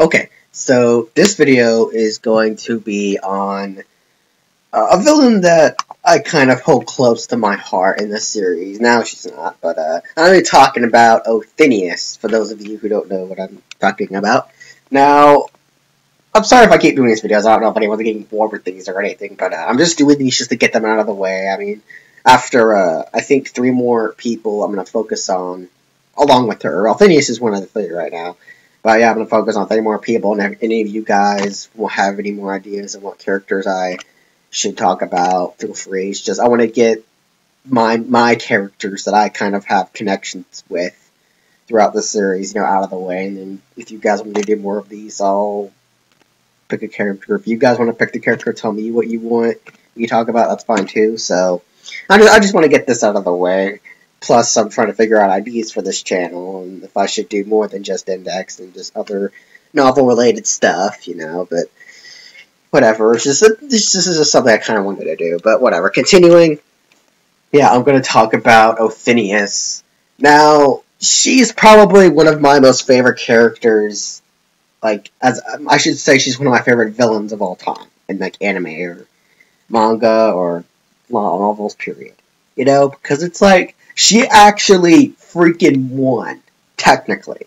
Okay, so this video is going to be on a villain that I kind of hold close to my heart in this series. Now she's not, but I'm going to be talking about Othinius, for those of you who don't know what I'm talking about. Now, I'm sorry if I keep doing these videos. I don't know if anyone's getting bored with these or anything, but I'm just doing these just to get them out of the way. I mean, after, I think 3 more people I'm going to focus on, along with her. Othinius is one of the 3 right now. But yeah, I'm going to focus on 30 more people, and if any of you guys will have any more ideas of what characters I should talk about, feel free. It's just, I want to get my characters that I kind of have connections with throughout the series, out of the way, and then if you guys want me to do more of these, I'll pick a character. If you guys want to pick the character, tell me what you want you talk about, that's fine too, so I just want to get this out of the way. Plus, I'm trying to figure out ideas for this channel, and if I should do more than just Index and just other novel-related stuff, but whatever. This is just something I kind of wanted to do, but whatever. Continuing, yeah, I'm going to talk about Othinius. Now, she's probably one of my most favorite characters, as I should say, she's one of my favorite villains of all time, in, anime or manga or novels, period. Because it's she actually freaking won, technically.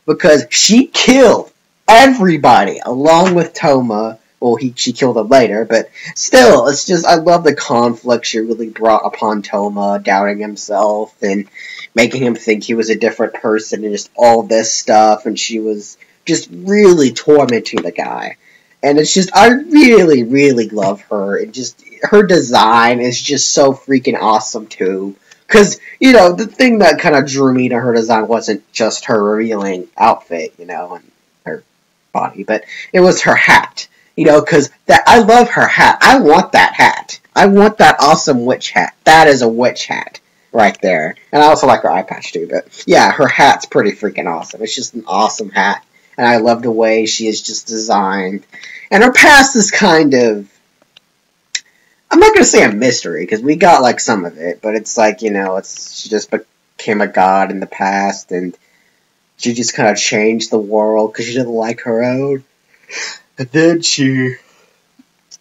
Because she killed everybody, along with Toma. Well, she killed him later, but still, it's just, I love the conflict she really brought upon Toma, doubting himself, and making him think he was a different person, and just all this stuff, and she was just really tormenting the guy. And it's just, I really, really love her, and just, her design is just so freaking awesome, too. Because, the thing that kind of drew me to her design wasn't just her revealing outfit, and her body, but it was her hat. Because I love her hat. I want that hat. I want that awesome witch hat. That is a witch hat right there. And I also like her eye patch, too, but yeah, her hat's pretty freaking awesome. It's just an awesome hat. And I love the way she is just designed. And her past is kind of, I'm not going to say a mystery, because we got, some of it, but it's she just became a god in the past, and she just kind of changed the world, because she didn't like her own. And then she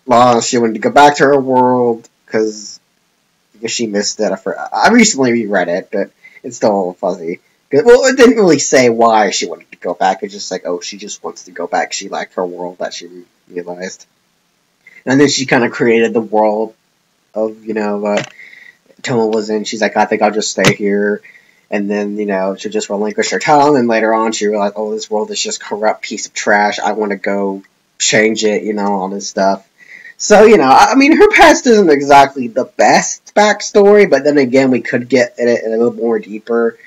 wanted to go back to her world, because she missed it. I recently reread it, but it's still a little fuzzy. Well, it didn't really say why she wanted to go back, it's just she just wants to go back, she liked her world that she realized. And then she kind of created the world of, Toma was in. She's like, I think I'll just stay here. And then, she'll just relinquish her tongue. And later on, she realized, oh, this world is just a corrupt piece of trash. I want to go change it, all this stuff. So, I mean, her past isn't exactly the best backstory. But then again, we could get it a little more deeper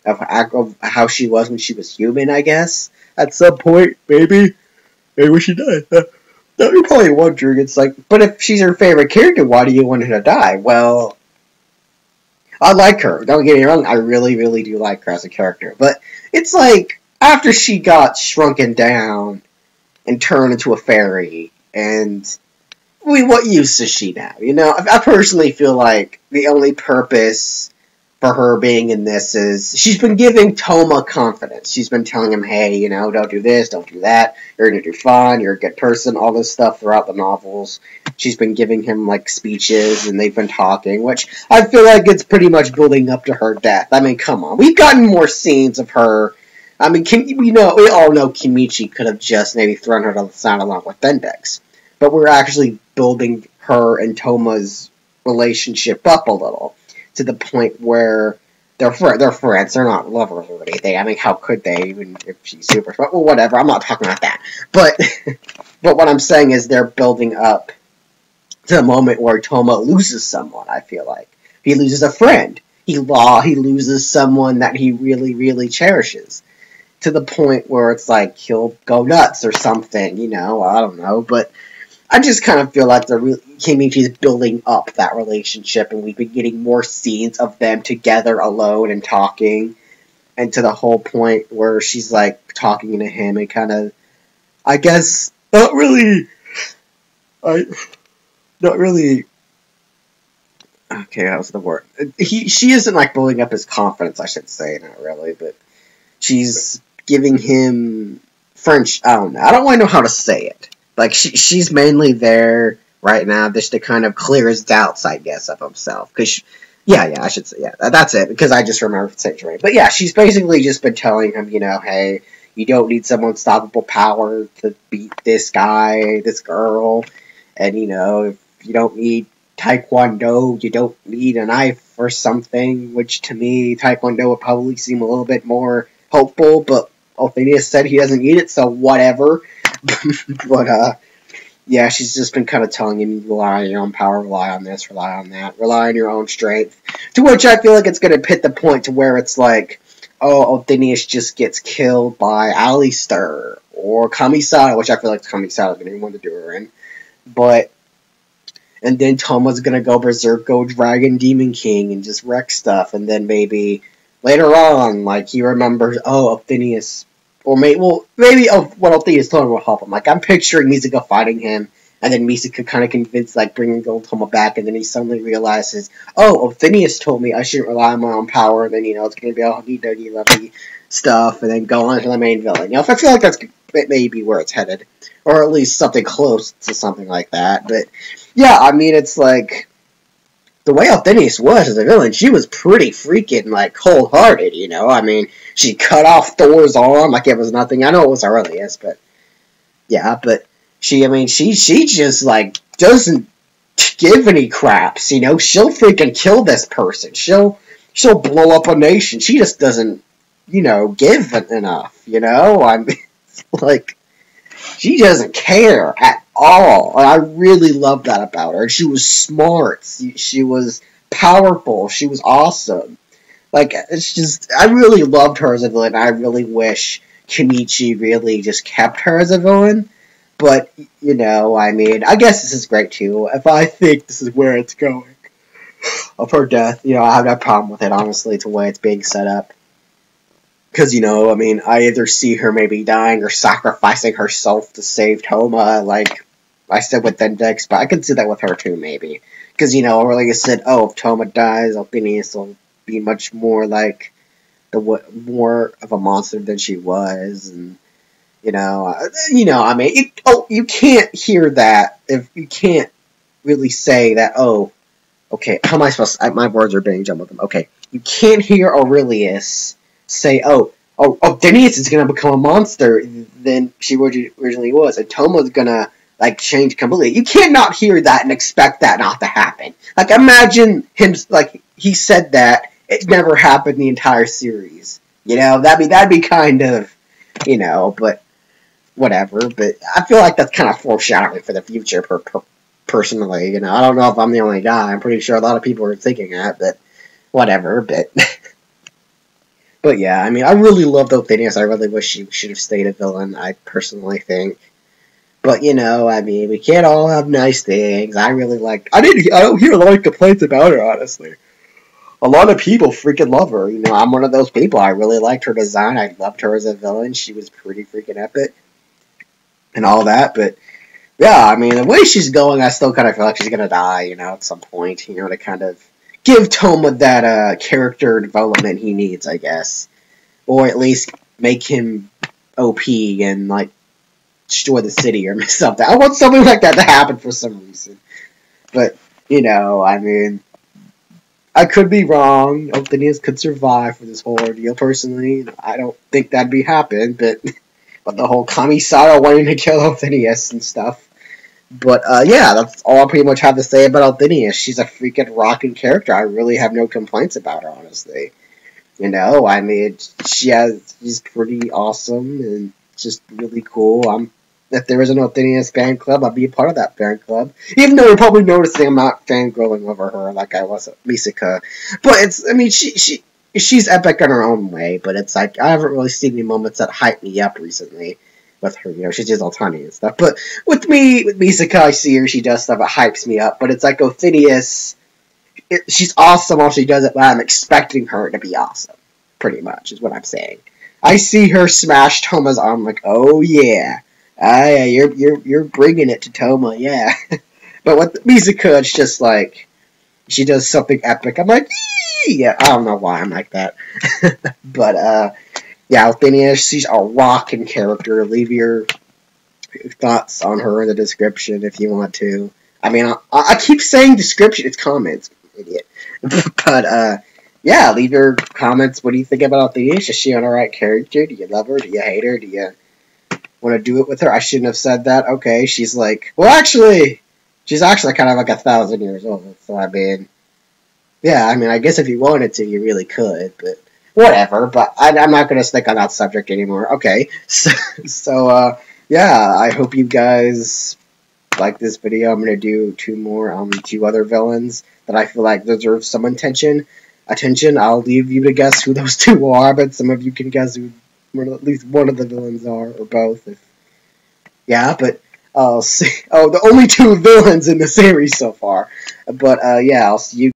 of how she was when she was human, I guess. At some point, maybe. Maybe she died. Now, you're probably wondering, it's but if she's your favorite character, why do you want her to die? Well, I like her. Don't get me wrong, I really, really do like her as a character. But it's after she got shrunken down and turned into a fairy, and what use is she now? I personally feel like the only purpose for her being in this is she's been giving Toma confidence. She's been telling him, hey, don't do this, don't do that. You're going to do fine. You're a good person. All this stuff throughout the novels. She's been giving him, speeches, and they've been talking, which I feel like it's pretty much building up to her death. I mean, come on. We've gotten more scenes of her. I mean, we all know Kimichi could have just maybe thrown her to the side along with Index. But we're actually building her and Toma's relationship up a little, to the point where they're friends, they're not lovers or anything. I mean, how could they, even if she's super smart? Well, whatever, I'm not talking about that. But what I'm saying is they're building up to the moment where Toma loses someone, I feel like. He loses a friend. He loses someone that he really, really cherishes. To the point where it's he'll go nuts or something, I don't know, but I just kind of feel like Kimichi's building up that relationship, and we've been getting more scenes of them together alone and talking, and to the whole point where she's talking to him and kind of, I guess, not really, okay, that was the word. She isn't building up his confidence, I should say, not really, but she's giving him French, I don't know. I don't really know how to say it. Like, she's mainly there right now just to kind of clear his doubts, I guess, of himself. Because, yeah, I should say, yeah, that's it, because I just remember saying it right. But yeah, she's basically just been telling him, you know, hey, you don't need some unstoppable power to beat this guy, this girl, and, you know, if you don't need Taekwondo, you don't need a knife or something, which to me, Taekwondo would probably seem a little bit more hopeful, but Othinius said he doesn't need it, so whatever. But, yeah, she's just been kind of telling him, you rely on your own power, rely on this, rely on that, rely on your own strength. To which I feel like it's going to hit the point to where it's like, oh, Othinius just gets killed by Alistair or Kamisada, which I feel like Kamisada is going to be one to do her in. But, and then Toma's going to go berserk, go Dragon Demon King, and just wreck stuff, and then maybe later on, like, he remembers, oh, Othinius, or maybe what Othinius told him will help him. Like, I'm picturing Misaka fighting him, and then Misaka kind of convinced, like, bringing Gold Toma back, and then he suddenly realizes, oh, Othinius told me I shouldn't rely on my own power, and then, you know, it's going to be all huggy lovely stuff, and then go on to the main villain. You know, if I feel like that's maybe where it's headed, or at least something close to something like that. But, yeah, I mean, it's like, the way Othinius was as a villain, she was pretty freaking, like, cold-hearted, you know? I mean, she cut off Thor's arm like it was nothing. I know it was earliest, but, yeah, but she just, like, doesn't give any craps, you know? She'll freaking kill this person. She'll blow up a nation. She just doesn't, you know, give enough, you know? I mean, like, she doesn't care at all. I really love that about her. She was smart. She was powerful. She was awesome. Like, it's just, I really loved her as a villain. I really wish Kenichi really just kept her as a villain. But, you know, I mean, I guess this is great too. If I think this is where it's going, of her death, you know, I have no problem with it, honestly, to the way it's being set up. Because, you know, I mean, I either see her maybe dying or sacrificing herself to save Toma, like I said with Dendex, but I could see that with her too, maybe. Because, you know, like I said, oh, if Toma dies, Othinius will be much more like more of a monster than she was, and, you know, I mean, you can't hear that if you can't really say that, oh, okay, how am I supposed to, my words are being jumbled. Okay, you can't hear Aurelius say, oh, Othinius is going to become a monster than she originally was, and Toma's going to, like, change completely. You can't not hear that and expect that not to happen. Like, imagine him, like, he said that, it never happened the entire series. You know, that'd be kind of, you know, but whatever. But I feel like that's kind of foreshadowing for the future, personally. You know, I don't know if I'm the only guy. I'm pretty sure a lot of people are thinking that, but whatever. But but yeah, I mean, I really loved Othinius. I really wish she should have stayed a villain, I personally think. But, you know, I mean, we can't all have nice things. I don't hear a lot of complaints about her, honestly. A lot of people freaking love her. You know, I'm one of those people. I really liked her design. I loved her as a villain. She was pretty freaking epic. And all that, but yeah, I mean, the way she's going, I still kind of feel like she's gonna die, you know, at some point, you know, to kind of give Toma that character development he needs, I guess, or at least make him OP and, like, destroy the city or something. I want something like that to happen for some reason. But, you know, I mean, I could be wrong. Othinius could survive for this whole ordeal. Personally, I don't think that'd be happen, but the whole Kamisada wanting to kill Othinius and stuff. But, yeah, that's all I pretty much have to say about Othinius. She's a freaking rocking character. I really have no complaints about her, honestly. You know, I mean, she's pretty awesome and just really cool. If there was an Othinius fan club, I'd be a part of that fan club. Even though you're probably noticing I'm not fangirling over her like I was at Misaka. But I mean, she's epic in her own way, but it's like, I haven't really seen any moments that hype me up recently with her, you know, she's just all tiny and stuff. But with Misaka, I see her, she does stuff that hypes me up, but it's like Othinius, she's awesome while she does it, but I'm expecting her to be awesome, pretty much, is what I'm saying. I see her smash Toma's arm, like, oh yeah, you're bringing it to Toma, yeah. But with Misaka, it's just like, she does something epic, I'm like, yeah, I don't know why I'm like that. But, yeah, Othinius, she's a rockin' character. Leave your thoughts on her in the description if you want to. I mean, I keep saying description, it's comments, idiot. But, yeah, leave your comments. What do you think about Othinius? Is she on the right character? Do you love her? Do you hate her? Do you want to do it with her? I shouldn't have said that. Okay, she's like, well, actually, she's actually kind of like 1,000 years old. So, I mean, yeah, I mean, I guess if you wanted to, you really could, but whatever. But I'm not going to stick on that subject anymore. Okay, yeah, I hope you guys like this video. I'm going to do two other villains that I feel like deserve some attention. I'll leave you to guess who those two are, but some of you can guess who at least one of the villains are, or both. Yeah, but I'll see. Oh, the only two villains in the series so far. But yeah, I'll see you